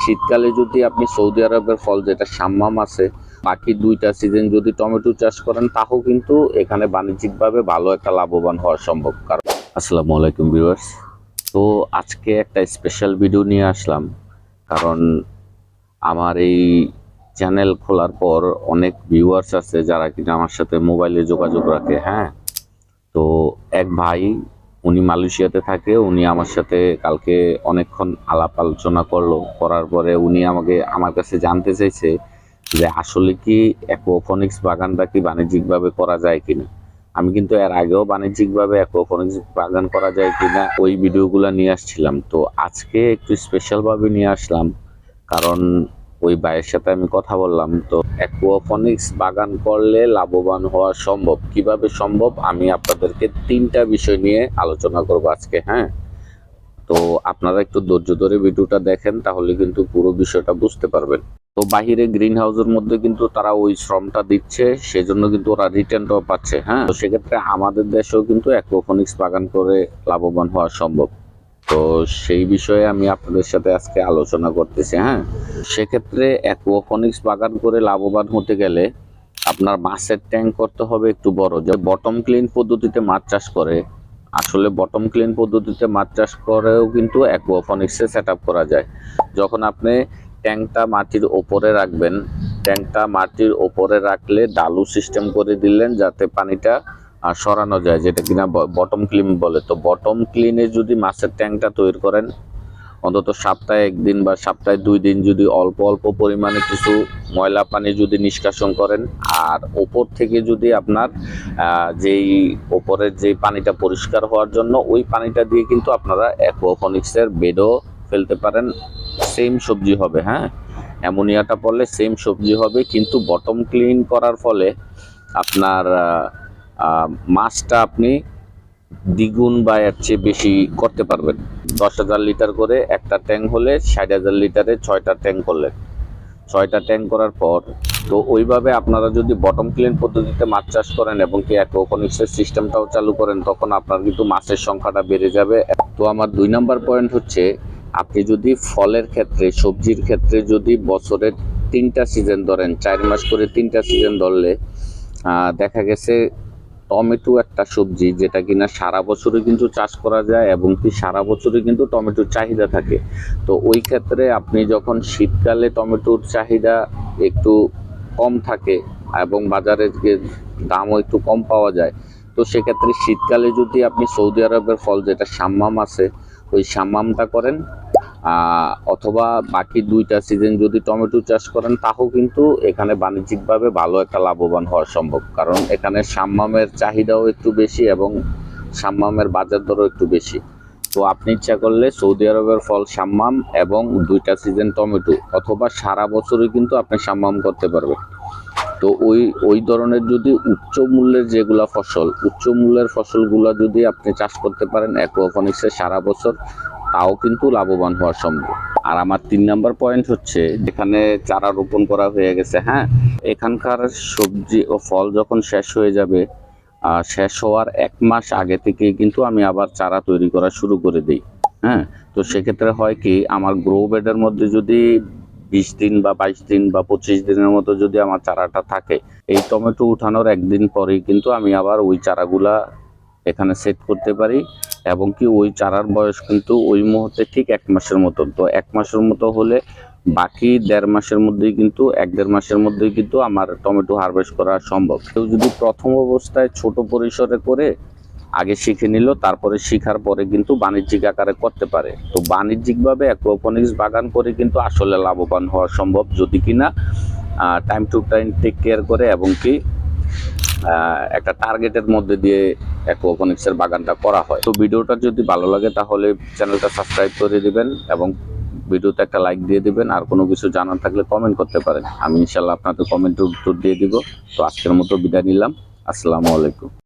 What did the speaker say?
শীতকালে যদি আপনি সৌদি আরবের ফল যেটা সাম্মাম আছে, বাকি দুইটা সিজন যদি টমেটো চাষ করেন, তাও কিন্তু এখানে বাণিজ্যিকভাবে ভালো একটা লাভবান হওয়া সম্ভব। কারণ আসসালামু আলাইকুম ভিউয়ার্স, তো আজকে একটা স্পেশাল ভিডিও নিয়ে আসলাম। কারণ আমার এই চ্যানেল খোলার পর অনেক ভিউয়ার্স আছে যারা কিনা আমার সাথে মোবাইলে যোগাযোগ রাখে। হ্যাঁ, তো এক ভাই, উনি মালয়েশিয়াতে থাকে। উনি আমার সাথে কালকে অনেকক্ষণ আলাপ আলোচনা করার পরে উনি আমার কাছে জানতে চাইছে যে আসলে কি অ্যাকুয়াপনিক্স বাগানটা কি বাণিজ্যিকভাবে করা যায় কিনা। আমি কিন্তু এর আগেও বাণিজ্যিকভাবে অ্যাকুয়াপনিক্স বাগান করা যায় কিনা ওই ভিডিওগুলো নিয়ে আসছিলাম। তো আজকে একটু স্পেশালভাবে নিয়ে আসলাম, কারণ ওই ভাইয়ের সাথে আমি কথা বললাম। তো অ্যাকুয়াপনিক্স বাগান করলে লাভবান হওয়া সম্ভব, কিভাবে সম্ভব, আমি আপনাদেরকে 3টা বিষয় নিয়ে আলোচনা করব আজকে। হ্যাঁ, তো আপনারা একটু ধৈর্য ধরে ভিডিওটা দেখেন, তাহলে কিন্তু পুরো বিষয়টা বুঝতে পারবেন। তো বাহিরে গ্রিন হাউসের মধ্যে কিন্তু তারা ওই শ্রমটা দিচ্ছে, সেজন্য কিন্তু ওরা রিটার্নটাও পাচ্ছে। হ্যাঁ, তো সেক্ষেত্রে আমাদের দেশেও কিন্তু অ্যাকুয়াপনিক্স বাগান করে লাভবান হওয়া সম্ভব। তো সেই বিষয়ে আমি আপনাদের সাথে আজকে আলোচনা করতেছি। হ্যাঁ, সেক্ষেত্রে অ্যাকুয়াপনিক্স বাগান করে লাভবান হতে গেলে আপনার মাছের ট্যাঙ্ক করতে হবে একটু বড়। যে বটম ক্লিন পদ্ধতিতে মাছ চাষ করে, আসলে বটম ক্লিন পদ্ধতিতে মাছ চাষ করেও কিন্তু অ্যাকুয়াপনিক্সে সেট আপ করা যায়। যখন আপনি ট্যাঙ্কটা মাটির ওপরে রাখবেন, ট্যাঙ্কটা মাটির ওপরে রাখলে ডালু সিস্টেম করে দিলেন যাতে পানিটা সরানো যায়, যেটা কিনা বটম ক্লিন বলে। তো বটম ক্লিনে যদি মাছের ট্যাঙ্কটা তৈরি করেন, অন্তত সপ্তাহে 1 দিন বা সপ্তাহে 2 দিন যদি অল্প অল্প পরিমাণে কিছু ময়লা পানি যদি নিষ্কাশন করেন, আর ওপর থেকে যদি আপনার যেই ওপরের যে পানিটা পরিষ্কার হওয়ার জন্য ওই পানিটা দিয়ে কিন্তু আপনারা অ্যাকুয়াপনিক্সের বেডও ফেলতে পারেন, সেম সবজি হবে। হ্যাঁ, অ্যামোনিয়াটা পড়লে সেম সবজি হবে, কিন্তু বটম ক্লিন করার ফলে আপনার মাছটা আপনি দ্বিগুণ বা এর চেয়ে বেশি করতে পারবেন। 10,000 লিটার করে একটা ট্যাঙ্ক হলে 60,000 লিটারে 6টা ট্যাঙ্ক করলেন। 6টা ট্যাঙ্ক করার পর, তো ওইভাবে আপনারা যদি বটম ক্লিন পদ্ধতিতে মাছ চাষ করেন এবং কি অ্যাকুয়াপনিক্সের সিস্টেমটাও চালু করেন, তখন আপনার কিন্তু মাছের সংখ্যাটা বেড়ে যাবে। তো আমার 2 নাম্বার পয়েন্ট হচ্ছে, আপনি যদি ফলের ক্ষেত্রে, সবজির ক্ষেত্রে যদি বছরের 3টা সিজন ধরেন, 4 মাস করে 3টা সিজন ধরলে দেখা গেছে টমেটো একটা সবজি যেটা কিনা সারা বছরই কিন্তু চাষ করা যায় এবং কি সারা বছরই কিন্তু টমেটোর চাহিদা থাকে। তো ওই ক্ষেত্রে আপনি যখন শীতকালে টমেটোর চাহিদা একটু কম থাকে এবং বাজারের দামও একটু কম পাওয়া যায়, তো সেক্ষেত্রে শীতকালে যদি আপনি সৌদি আরবের ফল যেটা সাম্মাম আছে, ওই সাম্মামটা করেন, অথবা বাকি 2টা সিজন যদি টমেটো চাষ করেন, তাও কিন্তু এখানে বাণিজ্যিকভাবে ভালো একটা লাভবান হওয়া সম্ভব। কারণ এখানে সাম্মামের চাহিদাও একটু বেশি এবং সাম্মামের বাজার দরও একটু বেশি। তো আপনি ইচ্ছা করলে সৌদি আরবের ফল সাম্মাম এবং 2টা সিজন টমেটো, অথবা সারা বছরই কিন্তু আপনি সাম্মাম করতে পারবেন। তো ওই ধরনের যদি উচ্চ মূল্যের যেগুলা ফসল, উচ্চ মূল্যের ফসলগুলো যদি আপনি চাষ করতে পারেন অ্যাকুয়াপনিক্সে সারা বছর, তাও কিন্তু লাভবান হওয়া সম্ভব। আর আমার 3 নাম্বার পয়েন্ট হচ্ছে, যেখানে চারা রোপণ করা হয়ে গেছে, হ্যাঁ, এখানকার সবজি ও ফল যখন শেষ হয়ে যাবে, শেষ হওয়ার 1 মাস আগে থেকেই কিন্তু আমি আবার চারা তৈরি করা শুরু করে দিই। হ্যাঁ, তো সেক্ষেত্রে হয় কি, আমার গ্রো বেডের মধ্যে যদি 20 দিন বা 22 দিন বা 25 দিনের মতো যদি আমার চারাটা থাকে, এই টমেটো উঠানোর 1 দিন পরেই কিন্তু আমি আবার ওই চারাগুলা এখানে সেট করতে পারি। এবং কি ওই চারার বয়স কিন্তু ওই মুহূর্তে ঠিক 1 মাসের মতো। তো 1 মাসের মতো হলে বাকি 1.5 মাসের মধ্যেই কিন্তু 1-1.5 মাসের মধ্যেই কিন্তু আমার টমেটো হারভেস্ট করা সম্ভব। কেউ যদি প্রথম অবস্থায় ছোট পরিসরে করে আগে শিখে নিল, তারপরে শিখার পরে কিন্তু বাণিজ্যিক আকারে করতে পারে। তো বাণিজ্যিকভাবে অ্যাকুয়াপনিক্স বাগান করে কিন্তু আসলে লাভবান হওয়া সম্ভব, যদি কিনা time to time take care করে এবং কি একটা টার্গেটের মধ্যে দিয়ে অ্যাকুয়াপনিক্সের বাগানটা করা হয়। তো ভিডিওটা যদি ভালো লাগে তাহলে চ্যানেলটা সাবস্ক্রাইব করে দিবেন এবং ভিডিওতে একটা লাইক দিয়ে দিবেন। আর কোনো কিছু জানার থাকলে কমেন্ট করতে পারেন, আমি ইনশাল্লাহ আপনাদের কমেন্টের উত্তর দিয়ে দিব। তো আজকের মতো বিদায় নিলাম। আসসালামু আলাইকুম।